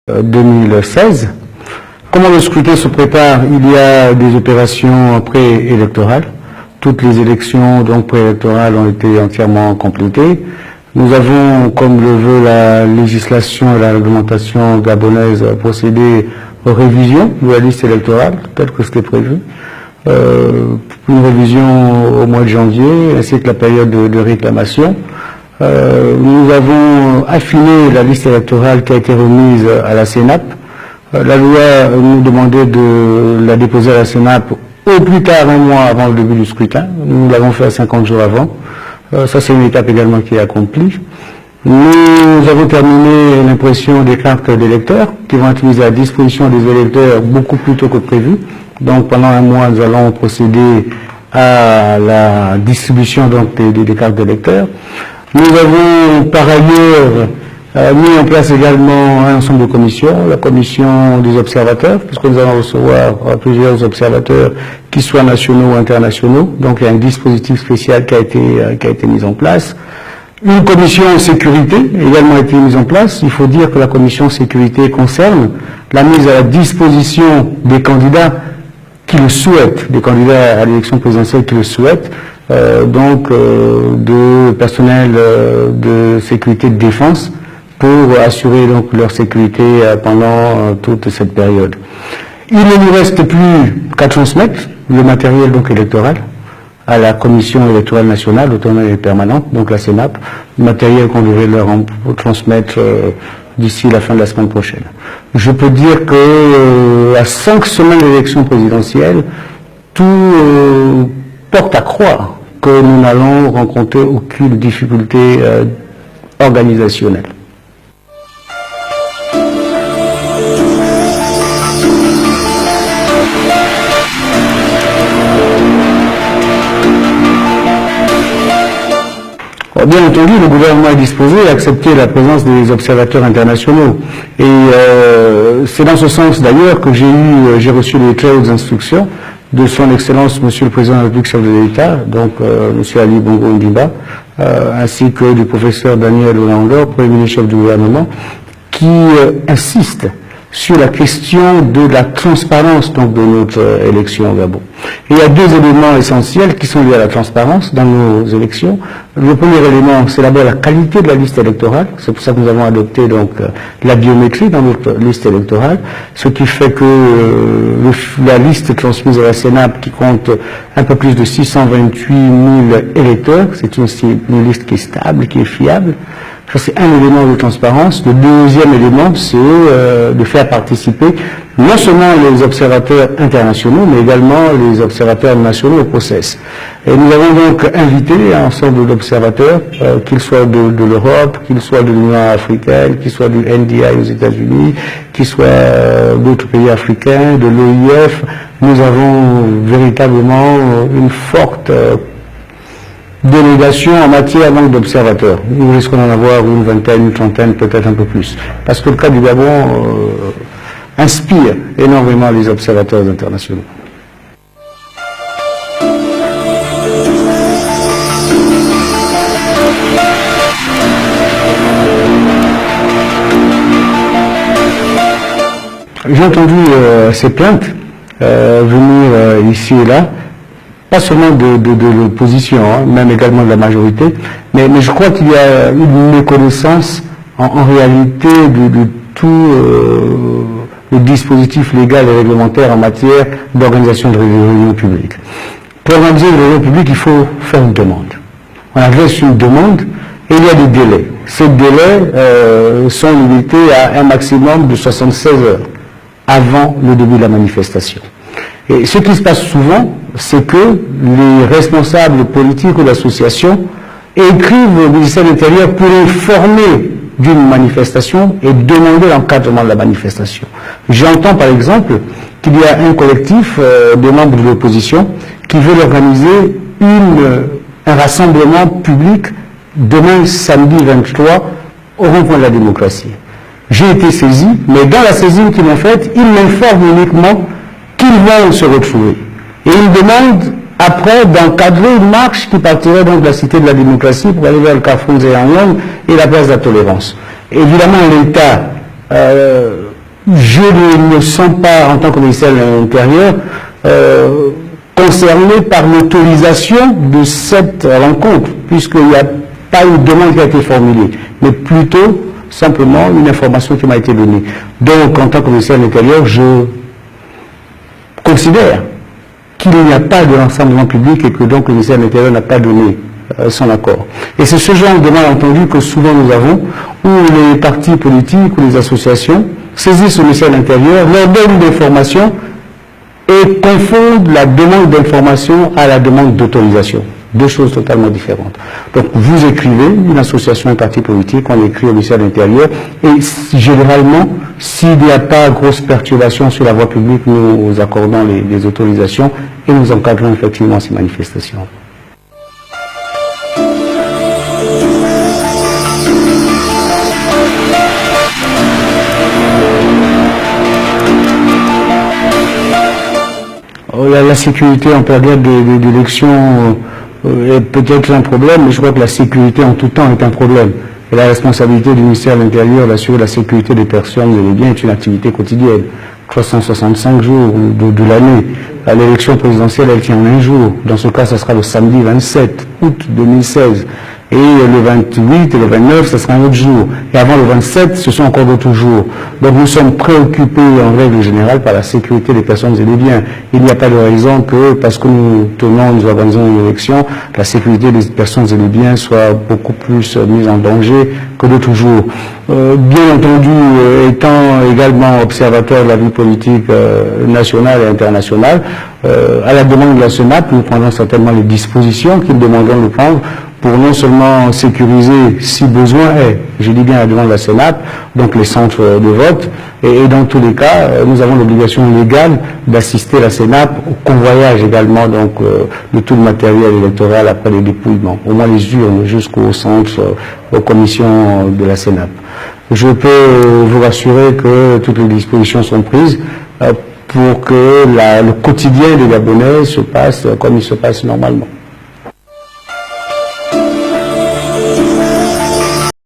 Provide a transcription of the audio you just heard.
2016. Comment le scrutin se prépare? Il y a des opérations préélectorales. Toutes les élections donc préélectorales ont été entièrement complétées. Nous avons, comme le veut la législation et la réglementation gabonaise, procédé aux révisions de la liste électorale, telle que c'était prévu. Une révision au mois de janvier, ainsi que la période de réclamation. Nous avons affiné la liste électorale qui a été remise à la CNAP. La loi nous demandait de la déposer à la CNAP au plus tard un mois avant le début du scrutin. Nous l'avons fait à 50 jours avant. Ça, c'est une étape également qui est accomplie. Nous avons terminé l'impression des cartes d'électeurs qui vont être mises à disposition des électeurs beaucoup plus tôt que prévu. Donc, pendant un mois, nous allons procéder à la distribution donc, des cartes d'électeurs. Nous avons par ailleurs mis en place également un ensemble de commissions, la commission des observateurs, puisque nous allons recevoir plusieurs observateurs, qui soient nationaux ou internationaux. Donc il y a un dispositif spécial qui a été mis en place. Une commission sécurité a également été mise en place. Il faut dire que la commission sécurité concerne la mise à la disposition des candidats qui le souhaitent, des candidats à l'élection présidentielle qui le souhaitent, de personnel de sécurité de défense pour assurer donc leur sécurité pendant toute cette période. Il ne nous reste plus qu'à transmettre le matériel donc électoral à la commission électorale nationale autonome et permanente, donc la CNAP, le matériel qu'on devrait leur transmettre d'ici la fin de la semaine prochaine. Je peux dire que à 5 semaines d'élection présidentielle, tout porte à croire que nous n'allons rencontrer aucune difficulté organisationnelle. Bien entendu, le gouvernement est disposé à accepter la présence des observateurs internationaux. Et c'est dans ce sens d'ailleurs que j'ai reçu les très hautes instructions de son Excellence, Monsieur le Président de la République, chef de l'État, donc Monsieur Ali Bongo Ondimba, ainsi que du professeur Daniel Olandor, Premier ministre chef du gouvernement, qui insiste sur la question de la transparence donc, de notre élection au Gabon. Et il y a deux éléments essentiels qui sont liés à la transparence dans nos élections. Le premier élément, c'est d'abord la qualité de la liste électorale. C'est pour ça que nous avons adopté donc la biométrie dans notre liste électorale, ce qui fait que la liste transmise à la CNAP, qui compte un peu plus de 628 000 électeurs, c'est une liste qui est stable, qui est fiable. Ça, c'est un élément de transparence. Le deuxième élément, c'est de faire participer non seulement les observateurs internationaux, mais également les observateurs nationaux au process. Et nous avons donc invité un ensemble d'observateurs, qu'ils soient de l'Europe, qu'ils soient de l'Union africaine, qu'ils soient du NDI aux États-Unis, qu'ils soient d'autres pays africains, de l'OIF. Nous avons véritablement une forte délégation en matière donc d'observateurs. Nous risquons d'en avoir une vingtaine, une trentaine, peut-être un peu plus. Parce que le cas du Gabon inspire énormément les observateurs internationaux. J'ai entendu ces plaintes venir ici et là, pas seulement de l'opposition, hein, même également de la majorité, mais je crois qu'il y a une méconnaissance en réalité de tout le dispositif légal et réglementaire en matière d'organisation de réunions publiques. Pour organiser une réunion publique, il faut faire une demande. On adresse une demande et il y a des délais. Ces délais sont limités à un maximum de 76 heures avant le début de la manifestation. Et ce qui se passe souvent, c'est que les responsables politiques ou d'associations écrivent au ministère de l'Intérieur pour informer d'une manifestation et demander l'encadrement de la manifestation. J'entends par exemple qu'il y a un collectif de membres de l'opposition qui veut organiser un rassemblement public demain samedi 23 au rond-point de la démocratie. J'ai été saisi, mais dans la saisine qu'ils m'ont faite, ils m'informent uniquement qu'ils vont se retrouver. Et ils me demandent après d'encadrer une marche qui partirait donc de la Cité de la démocratie pour aller vers le Carrefour Zéanglong et la place de la Tolérance. Évidemment, l'État je ne me sens pas, en tant que ministère de l'Intérieur, concerné par l'autorisation de cette rencontre, puisqu'il n'y a pas une demande qui a été formulée, mais plutôt simplement une information qui m'a été donnée. Donc, en tant que ministère de l'Intérieur, je considère qu'il n'y a pas de rassemblement public et que donc le ministère de l'Intérieur n'a pas donné son accord. Et c'est ce genre de malentendu que souvent nous avons, où les partis politiques ou les associations saisissent le ministère de l'Intérieur, leur donnent des informations et confondent la demande d'information à la demande d'autorisation. Deux choses totalement différentes. Donc vous écrivez, une association, un parti politique, on écrit au ministère de l'Intérieur, et généralement, s'il n'y a pas grosse perturbation sur la voie publique, nous accordons les autorisations et nous encadrons effectivement ces manifestations. La sécurité en période d'élection est peut-être un problème, mais je crois que la sécurité en tout temps est un problème. Et la responsabilité du ministère de l'Intérieur d'assurer la sécurité des personnes et des biens est une activité quotidienne. 365 jours de l'année. L'élection présidentielle, elle tient un jour. Dans ce cas, ça sera le samedi 27 août 2016. Et le 28 et le 29, ce sera un autre jour. Et avant le 27, ce sont encore d'autres jours. Donc nous sommes préoccupés en règle générale par la sécurité des personnes et des biens. Il n'y a pas de raison que, parce que nous organisons une élection, la sécurité des personnes et des biens soit beaucoup plus mise en danger que d'autres jours. Bien entendu, étant également observateur de la vie politique nationale et internationale, à la demande de la Sénat, nous prendrons certainement les dispositions qu'ils demanderont de prendre pour non seulement sécuriser, si besoin est, je dis bien à la demande de la Sénat, donc les centres de vote, et dans tous les cas, nous avons l'obligation légale d'assister la Sénat au convoyage également donc, de tout le matériel électoral après les dépouillements, au moins les urnes jusqu'au centre, aux commissions de la Sénat. Je peux vous rassurer que toutes les dispositions sont prises pour que le quotidien des Gabonais se passe comme il se passe normalement.